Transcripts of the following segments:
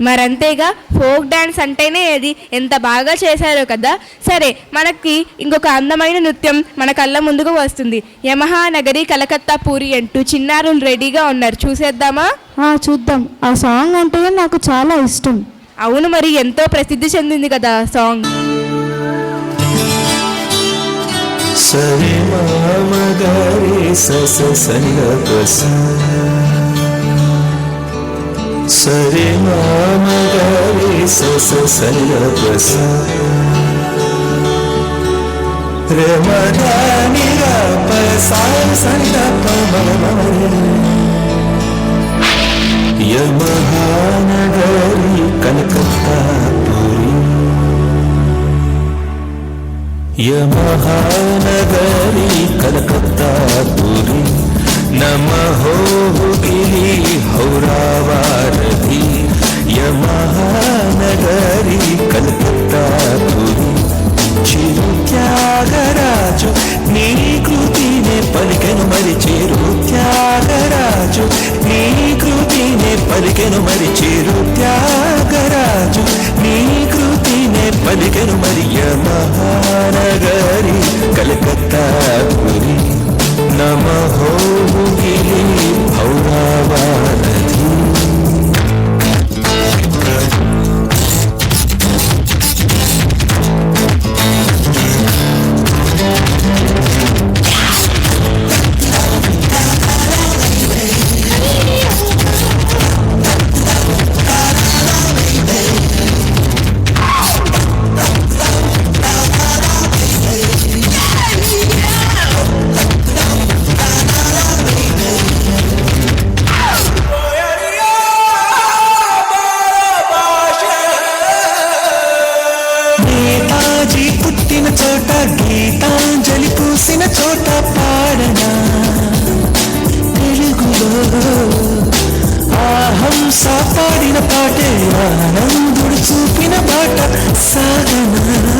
మరంతేగా, folk dance అంటేనే అది ఎంత బాగా చేశారో కదా. సరే, మనకి ఇంకొక అందమైన నృత్యం మన కళ్ళ ముందుకు వస్తుంది. యమహా నగరి కలకత్తా పూరి అంటూ చిన్నారులు రెడీగా ఉన్నారు. చూసేద్దామా? చూద్దాం. ఆ సాంగ్ అంటే నాకు చాలా ఇష్టం. అవును, మరి ఎంతో ప్రసిద్ధి చెందింది కదా సాంగ్. సరే మామగారి సస సరే మామగారి సస రే మదాని రప సంద యమహానగరి కలకత్తా పూరి యమహానగరి కలకత్తా పూరి నమః గిలి హౌరావారధి యమహానగరి కలకత్తా పూరి చిరు త్యాగరాజు నీ కృతినే పలికెను మరి చిరు త్యాగరాజు నీ కృతినే పలికెను మరి చిరు త్యాగరాజు నీ కృతినే పలికెను మరి యమహానగరి కలకత్తా పూరి నమః గిలి హౌరావారధి చోట గీతాంజలి పూసిన చోట పాడనా తెలుగులో హంస పాడిన పాటే ఆనందుడు చూపిన పాట సాగనా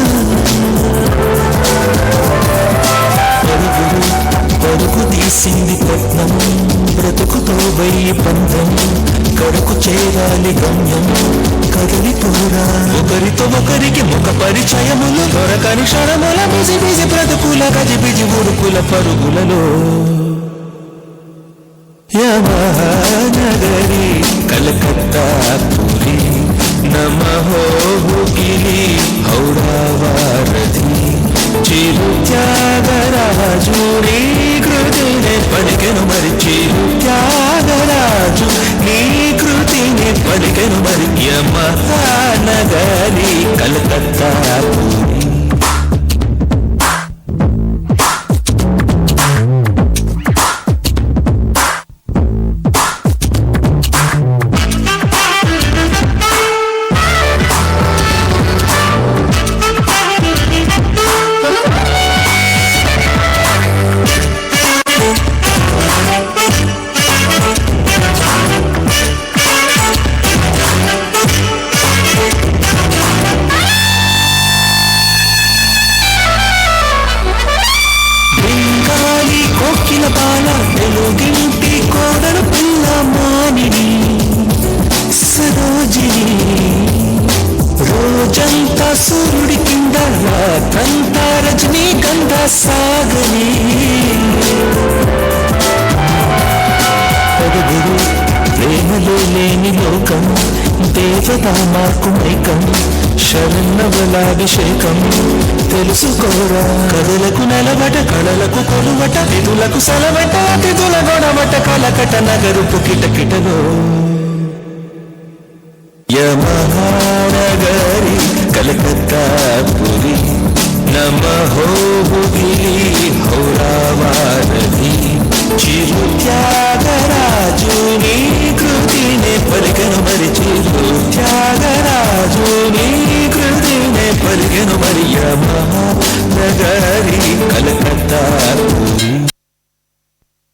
పరుగు తీసింది పట్నం బ్రతుకుతో వెయ్యి పంతం కడుకు చేరాలి గమ్యం కదిలిపోరా ఒకరితో ఒకరికి ముఖ పరిచయములు దొరకని క్షణముల బిజి బిజి బ్రతుకుల గజిబిజి ఉరుకుల పరుగులలో యమహానగరి కలకత్తా పూరి నమః గిలి హౌరావారధి చిరు త్యాగరాజు నీ కృతినే పలికెను మరి చిరు త్యాగరాజు నీ కృతినే పలికెను మరి యమహానగరి కలకత్తా పూరి తెలుగింటి కోడలు పిల్ల మానిని సరోజిని రోజంతా సూర్యుడి కింద రాత్రంతా రజనీగంధ సాగని పదుగురు ప్రేమలో లేని లోకం దేవతా మార్కు మైకం శరణవలాభిషేకం తెలుసుకోరా కథలకు నెలబట కళలకు కొలువట నిధులకు సెలవట అతిథుల గొడవట కలకట నగరుపు కిటకిటలో యమహానగరి కలకత్తా పూరి నమః గిలి హౌరావారధి చిరు త్యాగరాజు నీ కృతినే పలికెను మరి చిరు త్యాగరాజు నీ కృతినే పలికెను మరి యమహానగరి కలకత్తా పూరి